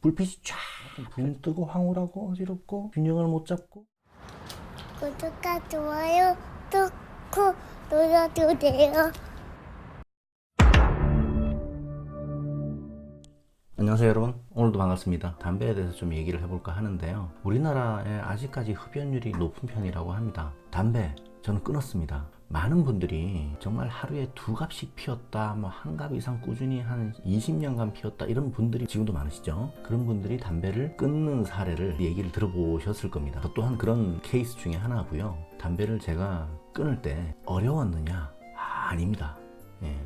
불빛이 쫙 붕 뜨고 황홀하고 어지럽고 균형을 못 잡고. 구독과 좋아요 꾹꾹 눌러주세요. 안녕하세요 여러분, 오늘도 반갑습니다. 담배에 대해서 좀 얘기를 해볼까 하는데요, 우리나라에 아직까지 흡연율이 높은 편이라고 합니다. 담배 저는 끊었습니다. 많은 분들이 정말 하루에 2갑씩 피웠다, 뭐 1갑 이상 꾸준히 한 20년간 피웠다, 이런 분들이 지금도 많으시죠. 그런 분들이 담배를 끊는 사례를 얘기를 들어보셨을 겁니다. 저 또한 그런 케이스 중에 하나고요. 담배를 제가 끊을 때 어려웠느냐? 아닙니다.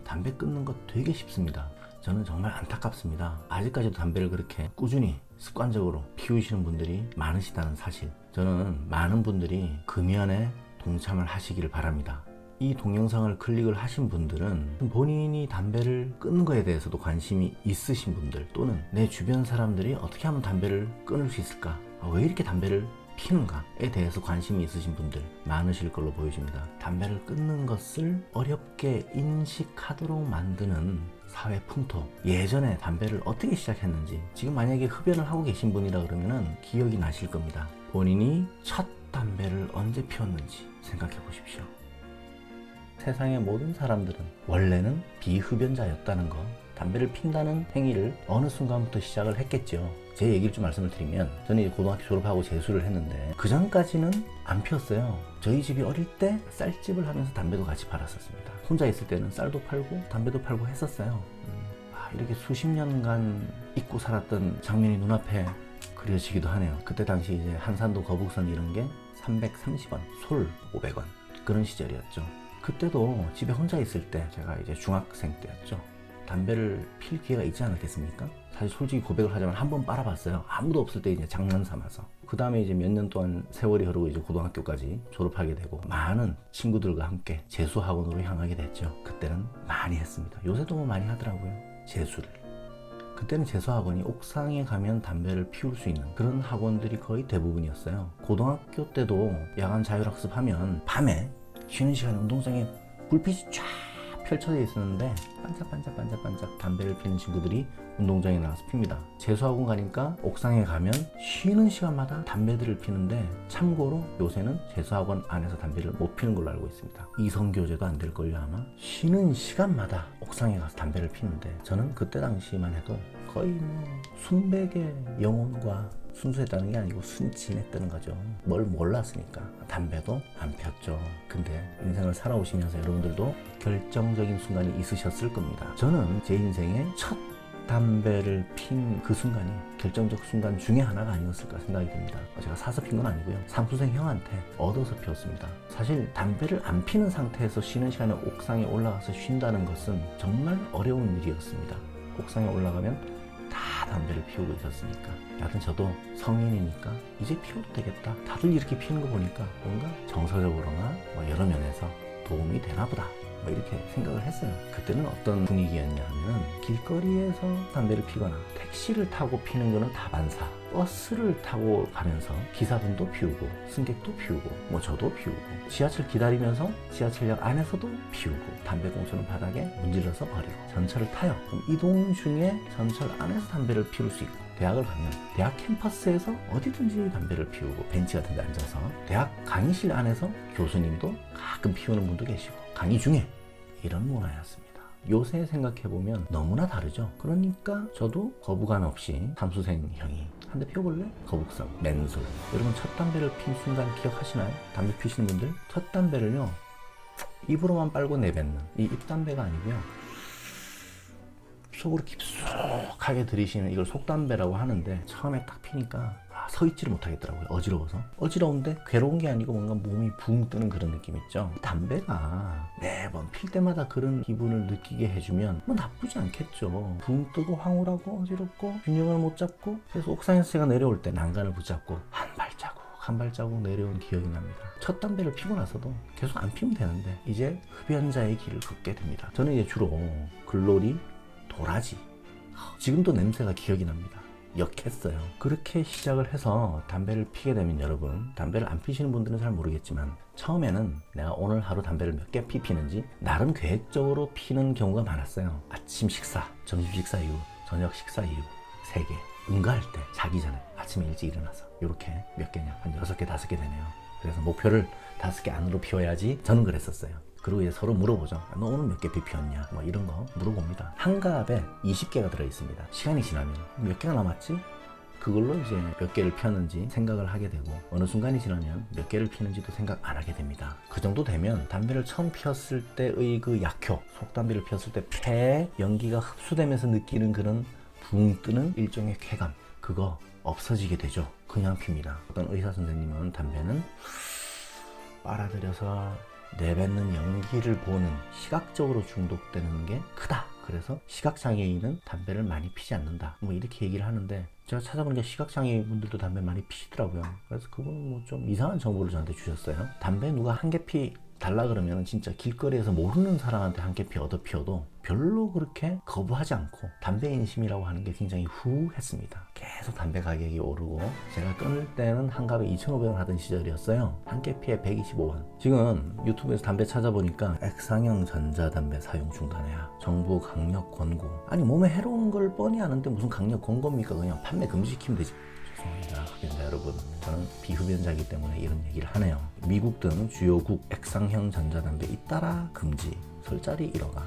담배 끊는 거 되게 쉽습니다. 저는 정말 안타깝습니다. 아직까지도 담배를 그렇게 꾸준히 습관적으로 피우시는 분들이 많으시다는 사실, 저는 많은 분들이 금연에 동참을 하시기를 바랍니다. 이 동영상을 클릭을 하신 분들은 본인이 담배를 끊는 거에 대해서도 관심이 있으신 분들, 또는 내 주변 사람들이 어떻게 하면 담배를 끊을 수 있을까, 왜 이렇게 담배를 피는가에 대해서 관심이 있으신 분들 많으실 걸로 보여집니다. 담배를 끊는 것을 어렵게 인식하도록 만드는 사회 풍토, 예전에 담배를 어떻게 시작했는지, 지금 만약에 흡연을 하고 계신 분이라 그러면은 기억이 나실 겁니다. 본인이 첫 담배를 언제 피웠는지 생각해 보십시오. 세상의 모든 사람들은 원래는 비흡연자였다는 거, 담배를 핀다는 행위를 어느 순간부터 시작을 했겠죠. 제 얘기를 좀 말씀을 드리면, 저는 이제 고등학교 졸업하고 재수를 했는데 그 전까지는 안 피웠어요. 저희 집이 어릴 때 쌀집을 하면서 담배도 같이 팔았었습니다. 혼자 있을 때는 쌀도 팔고 담배도 팔고 했었어요. 이렇게 수십 년간 잊고 살았던 장면이 눈앞에 그려지기도 하네요. 그때 당시 이제 한산도 거북선 이런 게 330원, 솔 500원, 그런 시절이었죠. 그때도 집에 혼자 있을 때, 제가 이제 중학생 때였죠, 담배를 필 기회가 있지 않았겠습니까? 사실 솔직히 고백을 하자면 한 번 빨아봤어요. 아무도 없을 때 이제 장난 삼아서. 그 다음에 이제 몇 년 동안 세월이 흐르고 이제 고등학교까지 졸업하게 되고 많은 친구들과 함께 재수학원으로 향하게 됐죠. 그때는 많이 했습니다. 요새도 뭐 많이 하더라고요, 재수를. 그때는 재수학원이 옥상에 가면 담배를 피울 수 있는 그런 학원들이 거의 대부분이었어요. 고등학교 때도 야간 자율학습하면 밤에 쉬는 시간에 운동장에 불빛이 쫙 펼쳐져 있었는데 반짝반짝 담배를 피는 친구들이 운동장에 나와서 핍니다. 재수학원 가니까 옥상에 가면 쉬는 시간마다 담배들을 피는데, 참고로 요새는 재수학원 안에서 담배를 못 피는 걸로 알고 있습니다. 이성교제도 안 될걸요 아마. 쉬는 시간마다 옥상에 가서 담배를 피는데, 저는 그때 당시만 해도 거의 뭐 순백의 영혼과 순수했다는 게 아니고 순진했다는 거죠. 뭘 몰랐으니까. 담배도 안 폈죠. 근데 인생을 살아오시면서 여러분들도 결정적인 순간이 있으셨을 겁니다. 저는 제 인생의 첫 담배를 핀 그 순간이 결정적 순간 중에 하나가 아니었을까 생각이 듭니다. 제가 사서 핀 건 아니고요, 삼수생 형한테 얻어서 피웠습니다. 사실 담배를 안 피는 상태에서 쉬는 시간에 옥상에 올라가서 쉰다는 것은 정말 어려운 일이었습니다. 옥상에 올라가면 다 담배를 피우고 있었으니까, 여하튼 저도 성인이니까 이제 피워도 되겠다, 다들 이렇게 피우는 거 보니까 뭔가 정서적으로나 뭐 여러 면에서 도움이 되나 보다, 뭐 이렇게 생각을 했어요. 그때는 어떤 분위기였냐 하면, 길거리에서 담배를 피거나 택시를 타고 피는 거는 다반사, 버스를 타고 가면서 기사분도 피우고 승객도 피우고 뭐 저도 피우고, 지하철 기다리면서 지하철역 안에서도 피우고, 담배 꽁초는 바닥에 문질러서 버리고, 전철을 타요. 그럼 이동 중에 전철 안에서 담배를 피울 수 있고, 대학을 가면 대학 캠퍼스에서 어디든지 담배를 피우고, 벤치 같은 데 앉아서, 대학 강의실 안에서 교수님도 가끔 피우는 분도 계시고, 강의 중에, 이런 문화였습니다. 요새 생각해보면 너무나 다르죠. 그러니까 저도 거부감 없이 삼수생 형이 한 대 피워볼래? 거북선, 맨솔. 여러분 첫 담배를 핀 순간 기억하시나요? 담배 피시는 분들? 첫 담배를요, 입으로만 빨고 내뱉는, 이 입담배가 아니고요, 속으로 깊숙하게 들이쉬는, 이걸 속담배라고 하는데, 처음에 딱 피니까 서 있지를 못하겠더라고요. 어지러워서. 어지러운데 괴로운 게 아니고 뭔가 몸이 붕 뜨는 그런 느낌 있죠. 담배가 매번 필 때마다 그런 기분을 느끼게 해주면 뭐 나쁘지 않겠죠. 붕 뜨고 황홀하고 어지럽고 균형을 못 잡고, 그래서 옥상에서 제가 내려올 때 난간을 붙잡고 한 발자국 내려온 기억이 납니다. 첫 담배를 피고 나서도 계속 안 피면 되는데, 이제 흡연자의 길을 걷게 됩니다. 저는 이제 주로 글로리, 도라지, 지금도 냄새가 기억이 납니다. 역했어요. 그렇게 시작을 해서 담배를 피게 되면, 여러분 담배를 안 피시는 분들은 잘 모르겠지만, 처음에는 내가 오늘 하루 담배를 몇 개 피는지 나름 계획적으로 피는 경우가 많았어요. 아침 식사, 점심 식사 이후, 저녁 식사 이후 3개, 응가할 때 자기 전에 아침에 일찍 일어나서 이렇게 몇 개냐, 한 6개, 5개 되네요. 그래서 목표를 5개 안으로 피워야지. 저는 그랬었어요. 그리고 이제 서로 물어보죠. 너 오늘 몇 개 비 피웠냐? 뭐 이런 거 물어봅니다. 한 갑에 20개가 들어있습니다. 시간이 지나면 몇 개가 남았지? 그걸로 이제 몇 개를 피웠는지 생각을 하게 되고, 어느 순간이 지나면 몇 개를 피는지도 생각 안 하게 됩니다. 그 정도 되면 담배를 처음 피웠을 때의 그 약효, 속담배를 피웠을 때 폐에 연기가 흡수되면서 느끼는 그런 붕 뜨는 일종의 쾌감, 그거 없어지게 되죠. 그냥 핍니다. 어떤 의사 선생님은 담배는 빨아들여서 내뱉는 연기를 보는, 시각적으로 중독되는 게 크다. 그래서 시각장애인은 담배를 많이 피지 않는다. 뭐 이렇게 얘기를 하는데, 제가 찾아보니까 시각장애인 분들도 담배 많이 피시더라고요. 그래서 그분은 뭐 좀 이상한 정보를 저한테 주셨어요. 담배 누가 한 개 피 달라 그러면 진짜 길거리에서 모르는 사람한테 한 개 피 얻어 피워도 별로 그렇게 거부하지 않고, 담배 인심이라고 하는 게 굉장히 후했습니다. 계속 담배 가격이 오르고, 제가 끊을 때는 한 갑에 2,500원 하던 시절이었어요. 한 개 피에 125원. 지금 유튜브에서 담배 찾아보니까 액상형 전자담배 사용 중단해야 정부 강력 권고. 아니 몸에 해로운 걸 뻔히 아는데 무슨 강력 권고입니까? 그냥 판매 금지시키면 되지. 죄송합니다, 흡연자 여러분. 저는 비흡연자이기 때문에 이런 얘기를 하네요. 미국 등 주요국 액상형 전자담배 잇따라 금지. 술자리 1호가.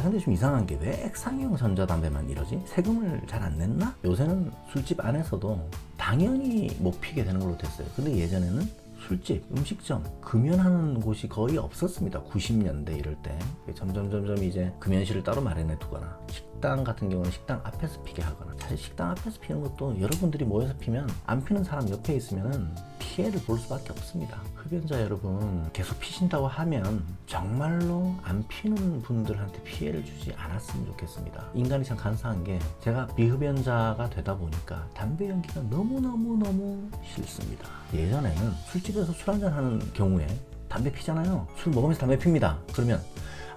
근데 좀 이상한 게 왜 액상형 전자담배만 이러지? 세금을 잘 안 냈나? 요새는 술집 안에서도 당연히 못 피게 되는 걸로 됐어요. 근데 예전에는 술집, 음식점, 금연하는 곳이 거의 없었습니다. 90년대 이럴 때. 점점 이제 금연실을 따로 마련해 두거나, 식당 같은 경우는 식당 앞에서 피게 하거나. 사실 식당 앞에서 피는 것도 여러분들이 모여서 피면 안 피는 사람 옆에 있으면은 피해를 볼 수밖에 없습니다. 흡연자 여러분, 계속 피신다고 하면 정말로 안 피는 분들한테 피해를 주지 않았으면 좋겠습니다. 인간이 참 간사한 게, 제가 비흡연자가 되다 보니까 담배 연기가 너무 싫습니다. 예전에는 술집에서 술 한잔 하는 경우에 담배 피잖아요. 술 먹으면서 담배 핍니다. 그러면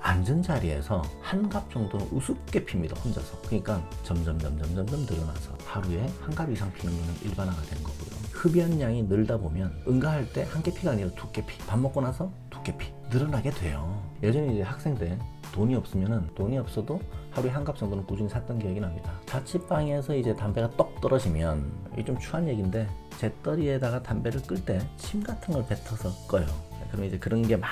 앉은 자리에서 한 갑 정도는 우습게 핍니다, 혼자서. 그러니까 점점 늘어나서 하루에 한 갑 이상 피는 거는 일반화가 된 거고요. 흡연량이 늘다 보면 응가할 때 한 개 피가 아니라 2개 피, 밥 먹고 나서 2개 피 늘어나게 돼요. 예전에 이제 학생 때 돈이 없어도 하루에 한 갑 정도는 꾸준히 샀던 기억이 납니다. 자취방에서 이제 담배가 떡 떨어지면, 이게 좀 추한 얘기인데, 잿더리에다가 담배를 끌 때 침 같은 걸 뱉어서 꺼요. 그러면 이제 그런 게 막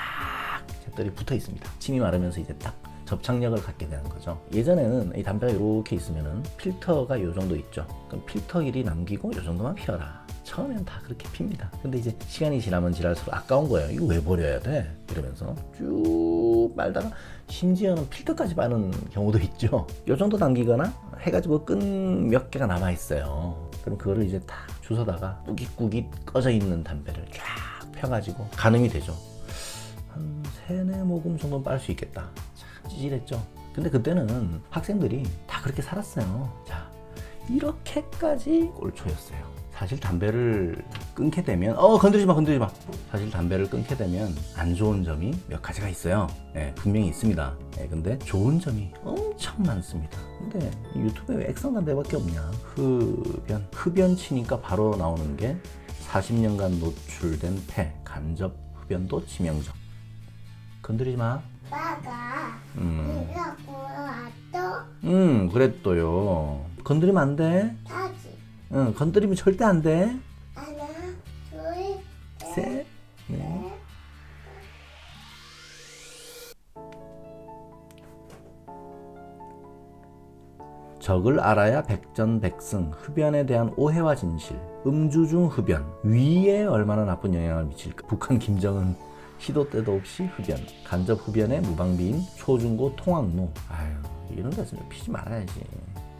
잿더리 붙어 있습니다. 침이 마르면서 이제 딱 접착력을 갖게 되는 거죠. 예전에는 이 담배가 이렇게 있으면은 필터가 요 정도 있죠. 그럼 필터 길이 남기고 요 정도만 피워라. 처음엔 다 그렇게 핍니다. 근데 이제 시간이 지나면 지날수록 아까운 거예요. 이거 왜 버려야 돼? 이러면서 쭉 빨다가 심지어는 필터까지 빠는 경우도 있죠. 요 정도 남기거나 해가지고 끈 몇 개가 남아 있어요. 그럼 그거를 이제 다 주워다가 꾸깃꾸깃 꺼져 있는 담배를 쫙 펴가지고 가늠이 되죠. 한 3-4모금 정도는 빨 수 있겠다. 참 찌질했죠. 근데 그때는 학생들이 다 그렇게 살았어요. 자, 이렇게까지 꼴초였어요. 사실 담배를 끊게 되면 건드리지 마. 사실 담배를 끊게 되면 안 좋은 점이 몇 가지가 있어요. 분명히 있습니다. 근데 좋은 점이 엄청 많습니다. 근데 유튜브에 왜 액상담배밖에 없냐? 흡연 치니까 바로 나오는 게 40년간 노출된 폐, 간접 흡연도 치명적. 건드리지 마. 아빠가 이거 보러 왔어? 그랬어요. 건드리면 안 돼. 다지. 건드리면 절대 안 돼. 하나, 둘, 셋, 넷. 적을 알아야 백전백승. 흡연에 대한 오해와 진실. 음주 중 흡연. 위에 얼마나 나쁜 영향을 미칠까. 북한 김정은 시도 때도 없이 흡연. 간접 흡연의 무방비인 초중고 통학로. 이런 데서 피지 말아야지.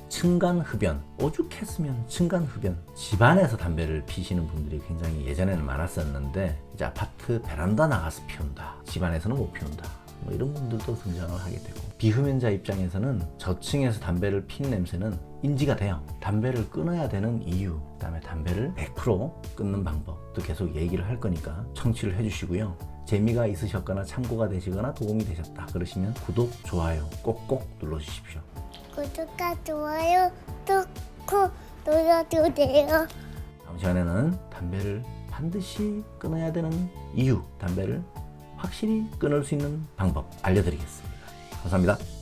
층간 흡연. 오죽했으면 층간 흡연. 집안에서 담배를 피시는 분들이 굉장히 예전에는 많았었는데, 이제 아파트 베란다 나가서 피운다. 집안에서는 못 피운다. 뭐 이런 분들도 등장을 하게 되고, 비흡연자 입장에서는 저층에서 담배를 핀 냄새는 인지가 돼요. 담배를 끊어야 되는 이유, 그다음에 담배를 100% 끊는 방법도 계속 얘기를 할 거니까 청취를 해주시고요. 재미가 있으셨거나 참고가 되시거나 도움이 되셨다 그러시면 구독, 좋아요 꼭꼭 눌러주십시오. 구독과 좋아요 꾹꾹 눌러주세요. 다음 시간에는 담배를 반드시 끊어야 되는 이유, 담배를 확실히 끊을 수 있는 방법 알려드리겠습니다. 감사합니다.